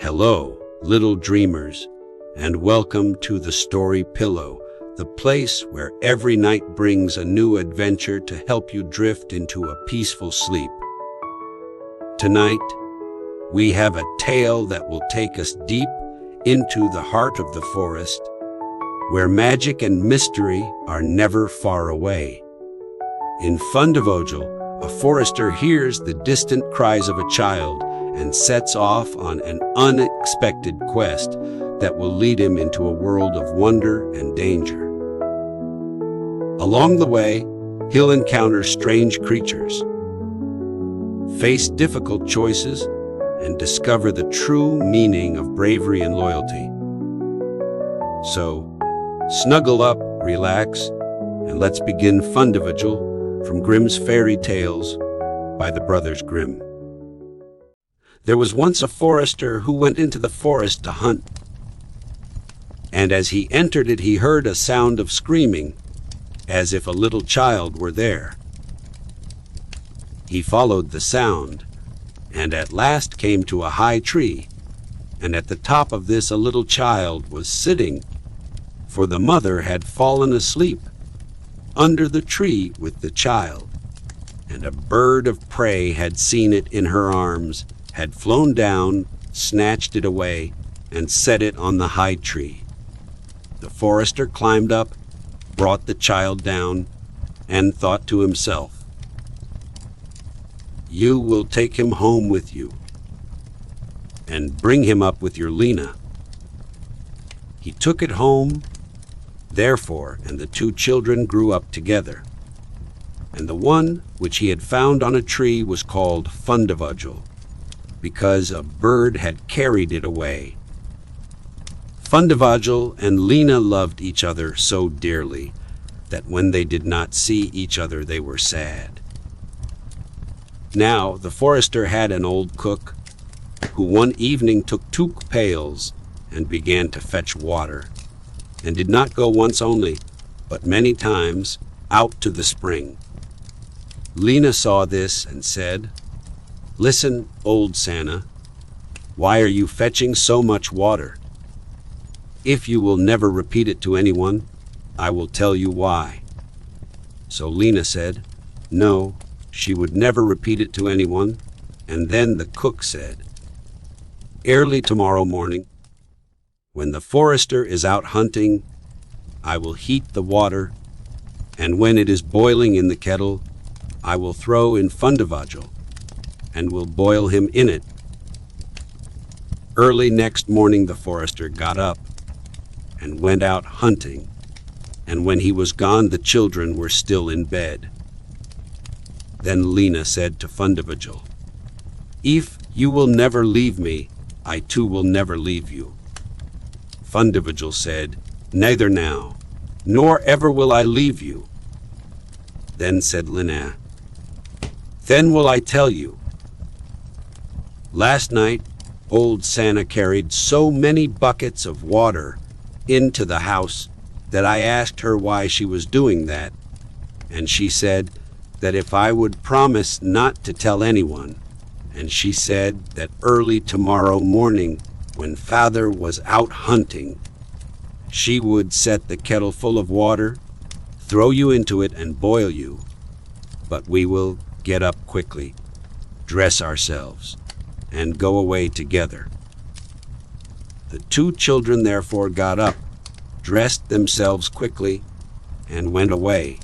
Hello, little dreamers, and welcome to the Story Pillow, the place where every night brings a new adventure to help you drift into a peaceful sleep. Tonight, we have a tale that will take us deep into the heart of the forest, where magic and mystery are never far away. In Fundevogel, a forester hears the distant cries of a child and sets off on an unexpected quest that will lead him into a world of wonder and danger. Along the way, he'll encounter strange creatures, face difficult choices, and discover the true meaning of bravery and loyalty. So, snuggle up, relax, and let's begin Fundevogel from Grimm's Fairy Tales by the Brothers Grimm. There was once a forester who went into the forest to hunt. And as he entered it, he heard a sound of screaming, as if a little child were there. He followed the sound, and at last came to a high tree, and at the top of this a little child was sitting, for the mother had fallen asleep under the tree with the child, and a bird of prey had seen it in her arms, had flown down, snatched it away, and set it on the high tree. The forester climbed up, brought the child down, and thought to himself, "You will take him home with you, and bring him up with your Lena." He took it home, therefore, and the two children grew up together. And the one which he had found on a tree was called Fundevogel, because a bird had carried it away. Fundevogel and Lena loved each other so dearly that when they did not see each other, they were sad. Now the forester had an old cook who one evening took 2 pails and began to fetch water, and did not go once only, but many times, out to the spring. Lena saw this and said, "Listen, old Santa, why are you fetching so much water? If you will never repeat it to anyone, I will tell you why." So Lena said, no, she would never repeat it to anyone. And then the cook said, "Early tomorrow morning, when the forester is out hunting, I will heat the water, and when it is boiling in the kettle, I will throw in Fundevogel, and will boil him in it." Early next morning the forester got up and went out hunting, and when he was gone the children were still in bed. Then Lena said to Fundevogel, "If you will never leave me, I too will never leave you." Fundevogel said, "Neither now, nor ever will I leave you." Then said Lena, "Then will I tell you. Last night, old Santa carried so many buckets of water into the house that I asked her why she was doing that, and she said that if I would promise not to tell anyone, and she said that early tomorrow morning, when Father was out hunting, she would set the kettle full of water, throw you into it and boil you, but we will get up quickly, dress ourselves, and go away together." The 2 children therefore got up, dressed themselves quickly, and went away.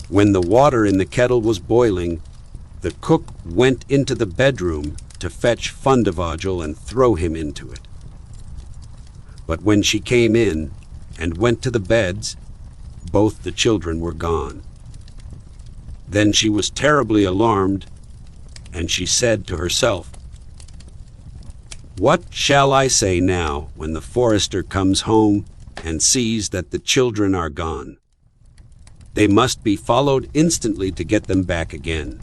When the water in the kettle was boiling, the cook went into the bedroom to fetch Fundevogel and throw him into it. But when she came in and went to the beds, both the children were gone. Then she was terribly alarmed, and she said to herself, "What shall I say now when the forester comes home and sees that the children are gone? They must be followed instantly to get them back again."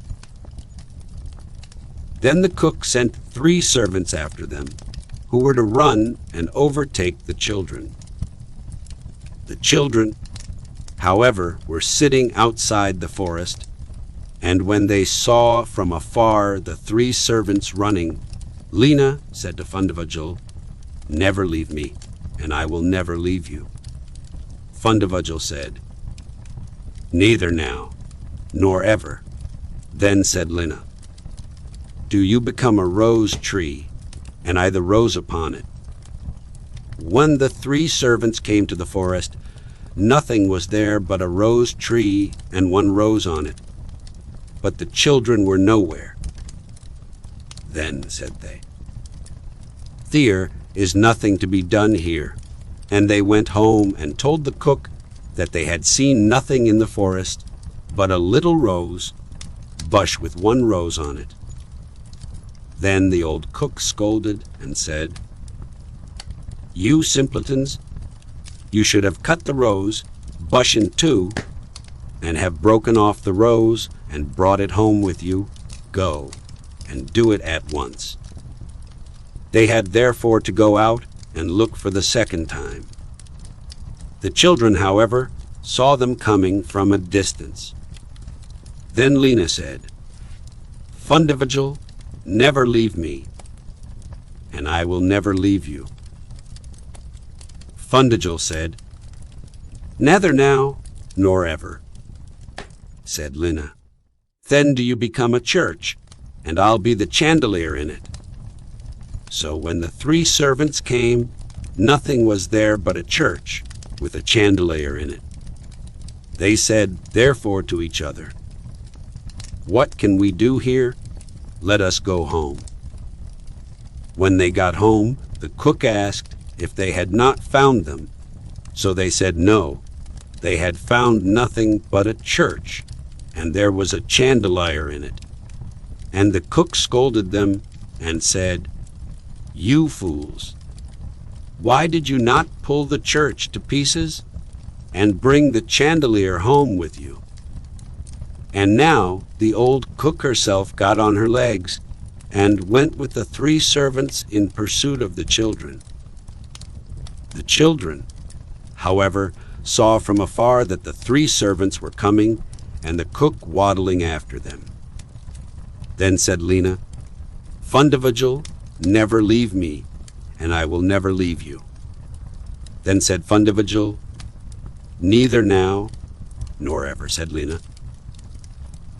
Then the cook sent 3 servants after them, who were to run and overtake the children. The children, however, were sitting outside the forest, and when they saw from afar the 3 servants running, Lena said to Fundevogel, "Never leave me, and I will never leave you." Fundevogel said, "Neither now, nor ever." Then said Lena, "Do you become a rose tree, and I the rose upon it." When the 3 servants came to the forest, nothing was there but a rose tree and 1 rose on it, but the children were nowhere. Then said they, "There is nothing to be done here." And they went home and told the cook that they had seen nothing in the forest but a little rose bush with 1 rose on it. Then the old cook scolded and said, "You simpletons, you should have cut the rose bush in 2 and have broken off the rose and brought it home with you. Go and do it at once." They had therefore to go out and look for the 2nd time. The children, however, saw them coming from a distance. Then Lena said, "Fundevogel, never leave me, and I will never leave you." Fundevogel said, "Neither now, nor ever." Said Lena, "Then do you become a church, and I'll be the chandelier in it." So when the 3 servants came, nothing was there but a church with a chandelier in it. They said therefore to each other, "What can we do here? Let us go home." When they got home, the cook asked if they had not found them. So they said no, they had found nothing but a church, and there was a chandelier in it. And the cook scolded them and said, "You fools, why did you not pull the church to pieces and bring the chandelier home with you?" And now the old cook herself got on her legs and went with the 3 servants in pursuit of the children. The children, however, saw from afar that the 3 servants were coming and the cook waddling after them. Then said Lena, "Fundevogel, never leave me, and I will never leave you." Then said Fundevogel, "Neither now, nor ever," said Lena.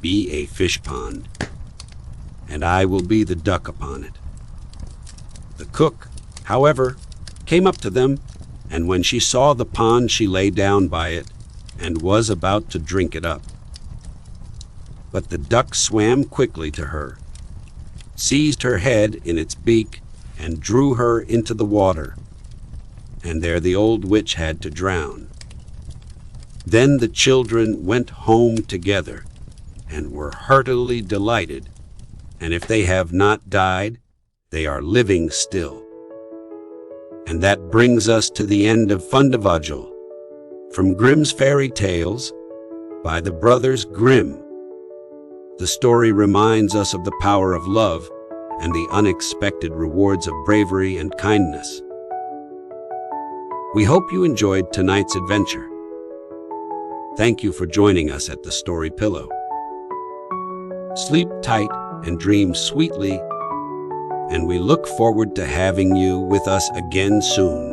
"Be a fish pond, and I will be the duck upon it." The cook, however, came up to them, and when she saw the pond she lay down by it, and was about to drink it up. But the duck swam quickly to her, seized her head in its beak, and drew her into the water, and there the old witch had to drown. Then the children went home together, and were heartily delighted, and if they have not died, they are living still. And that brings us to the end of Fundevogel, from Grimm's Fairy Tales by the brothers Grimm. The story reminds us of the power of love and the unexpected rewards of bravery and kindness. We hope you enjoyed tonight's adventure. Thank you for joining us at the Story Pillow. Sleep tight and dream sweetly, and we look forward to having you with us again soon.